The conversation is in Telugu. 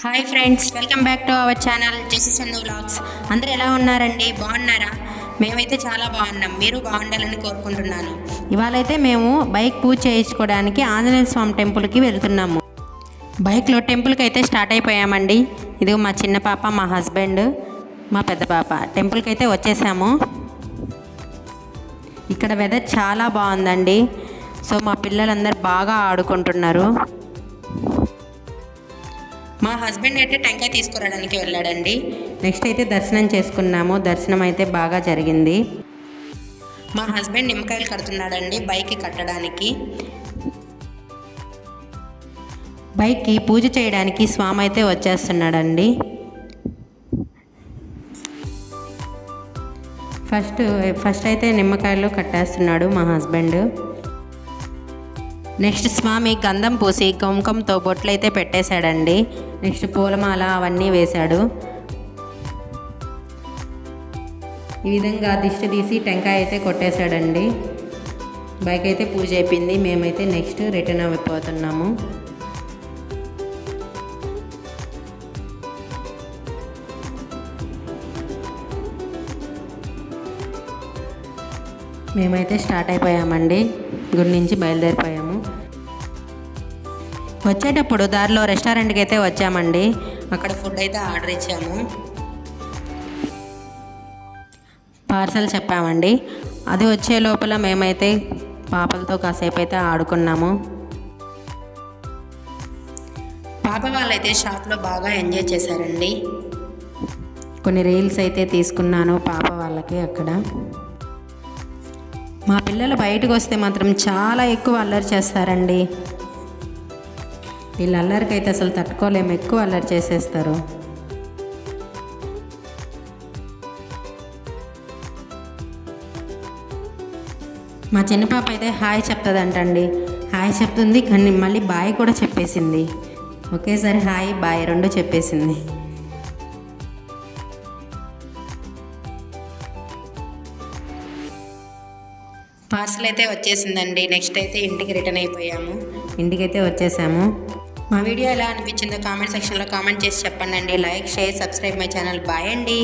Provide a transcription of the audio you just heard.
Hi friends, welcome back to our channel JC Chandu vlogs. అందరూ ఎలా ఉన్నారండి? బాగున్నారా? మేమైతే చాలా బాగున్నాం. మీరు బాగుండాలని కోరుకుంటున్నాను. ఇవాళైతే మేము బైక్ పూజ చేయించుకోవడానికి ఆంజనేయ స్వామి టెంపుల్కి వెళ్తున్నాము. బైక్లో టెంపుల్కి అయితే స్టార్ట్ అయిపోయామండి. ఇది మా చిన్న పాప, మా హస్బెండ్, మా పెద్ద పాప. టెంపుల్కి అయితే వచ్చేసాము. ఇక్కడ వెదర్ చాలా బాగుందండి. సో మా పిల్లలందరూ బాగా ఆడుకుంటున్నారు. మా హస్బెండ్ అయితే టెంకాయ తీసుకురావడానికి వెళ్ళాడండి. నెక్స్ట్ అయితే దర్శనం చేసుకున్నాము. దర్శనం అయితే బాగా జరిగింది. మా హస్బెండ్ నిమ్మకాయలు కడుతున్నాడండి బైక్కి కట్టడానికి. బైక్కి పూజ చేయడానికి స్వామి అయితే వచ్చేస్తున్నాడండి. ఫస్ట్ అయితే నిమ్మకాయలు కట్టేస్తున్నాడు మా హస్బెండ్. నెక్స్ట్ స్వామి గంధం పూసి కుంకుమతో బొట్లు అయితే పెట్టేశాడండి. నెక్స్ట్ పూలమాల అవన్నీ వేశాడు. ఈ విధంగా దిష్టి తీసి టెంకాయ అయితే కొట్టేశాడండి. బైక్ అయితే పూజ అయిపోయింది. మేమైతే నెక్స్ట్ రిటర్న్ అయిపోతున్నాము. మేమైతే స్టార్ట్ అయిపోయామండి. గుడి నుంచి బయలుదేరిపోయాము. వచ్చేటప్పుడు దారిలో రెస్టారెంట్కి అయితే వచ్చామండి. అక్కడ ఫుడ్ అయితే ఆర్డర్ ఇచ్చాము. పార్సల్ చెప్పామండి. అది వచ్చే లోపల మేమైతే పాపలతో కాసేపు అయితే ఆడుకున్నాము. పాప వాళ్ళైతే షాప్లో బాగా ఎంజాయ్ చేశారండి. కొన్ని రీల్స్ అయితే తీసుకున్నాను పాప వాళ్ళకి అక్కడ. మా పిల్లలు బయటకు వస్తే మాత్రం చాలా ఎక్కువ అల్లరి చేస్తారండి. వీళ్ళ అల్లరికి అయితే అసలు తట్టుకోలేము, ఎక్కువ అల్లరి చేసేస్తారు. మా చిన్న పాప అయితే హాయ్ చెప్తుందంటండి. హాయ్ చెప్తుంది, కానీ మళ్ళీ బాయ్ కూడా చెప్పేసింది. ఒకేసారి హాయ్ బాయ్ రెండు చెప్పేసింది. పార్సల్ అయితే వచ్చేసిందండి. నెక్స్ట్ అయితే ఇంటికి రిటర్న్ అయిపోయాము. ఇంటికైతే వచ్చేసాము. మా వీడియో ఎలా అనిపించిందో కామెంట్ సెక్షన్లో కామెంట్ చేసి చెప్పండి. Like, share, subscribe my channel. Bye అండి.